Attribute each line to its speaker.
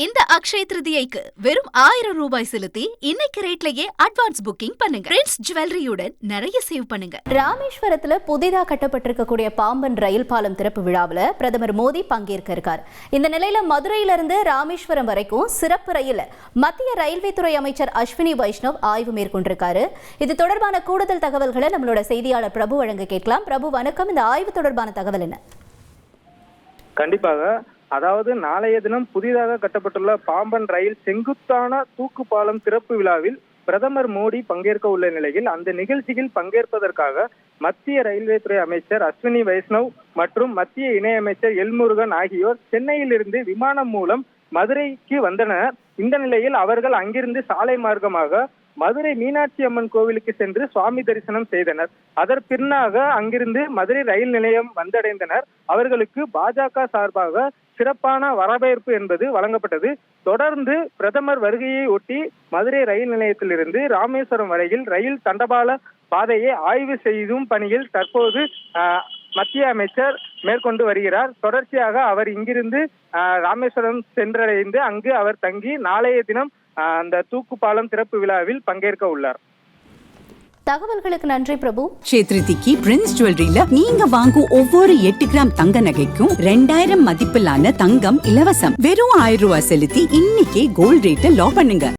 Speaker 1: இந்த அக்ஷய திருதியைக்கு வெறும் 1000 ரூபாய் செலுத்தி இன்னைக்கு ரேட்லயே அட்வான்ஸ் புக்கிங் பண்ணுங்க. பிரின்ஸ் ஜுவல்லரியுடன் நிறைய சேவ் பண்ணுங்க.
Speaker 2: ராமேஸ்வரத்துல புதிதாக கட்டப்பட்டிருக்கக்கூடிய பாம்பன் ரயில் பாலம் திறப்பு விழாவில் பிரதமர் மோடி பங்கேற்க இருக்கார். இந்த நிலையில மதுரையிலிருந்து ராமேஸ்வரம் வரைக்கும் சிறப்பு ரயில் மத்திய ரயில்வே துறை அமைச்சர் அஸ்வினி வைஷ்ணவ் ஆய்வு மேற்கொண்டிருக்காரு. இது தொடர்பான கூடுதல் தகவல்களை நம்மளோட செய்தியாளர் பிரபு வழங்க கேட்கலாம். பிரபு வணக்கம். இந்த ஆய்வு தொடர்பான தகவல் என்ன?
Speaker 3: கண்டிப்பாக. அதாவது நாளைய தினம் புதிதாக கட்டப்பட்டுள்ள பாம்பன் ரயில் செங்குத்தான தூக்கு பாலம் திறப்பு விழாவில் பிரதமர் மோடி பங்கேற்க உள்ள நிலையில் அந்த நிகழ்ச்சியில் பங்கேற்பதற்காக மத்திய ரயில்வே துறை அமைச்சர் அஸ்வினி வைஷ்ணவ் மற்றும் மத்திய இணையமைச்சர் எல்முருகன் ஆகியோர் சென்னையிலிருந்து விமானம் மூலம் மதுரைக்கு வந்தனர். இந்த நிலையில் அவர்கள் அங்கிருந்து சாலை மார்க்கமாக மதுரை மீனாட்சி அம்மன் கோவிலுக்கு சென்று சுவாமி தரிசனம் செய்தனர். அதற்பின்னாக அங்கிருந்து மதுரை ரயில் நிலையம் வந்தடைந்தனர். அவர்களுக்கு பாஜக சார்பாக சிறப்பான வரவேற்பு என்பது வழங்கப்பட்டது. தொடர்ந்து பிரதமர் வருகையை ஒட்டி மதுரை ரயில் நிலையத்திலிருந்து ராமேஸ்வரம் வரையில் ரயில் தண்டபால பாதையை ஆய்வு செய்யும் பணியில் தற்போது மத்திய அமைச்சர் மேற்கொண்டு வருகிறார். தொடர்ச்சியாக அவர் இங்கிருந்து ராமேஸ்வரம் சென்றடைந்து அங்கு அவர் தங்கி நாளைய தினம் அந்த தூக்கு பாலம் திறப்பு விழாவில் பங்கேற்க உள்ளார்.
Speaker 2: தகவல்களுக்கு நன்றி பிரபு.
Speaker 4: சேத்ரிதிக்கு பிரின்ஸ் ஜுவல்லரியில நீங்க வாங்கும் ஒவ்வொரு 8 கிராம் தங்க நகைக்கும் 2000 மதிப்பிலான தங்கம் இலவசம். வெறும் 1000 ரூபாய் செலுத்தி இன்னைக்கே கோல்ட் ரேட்டை லாக் பண்ணுங்க.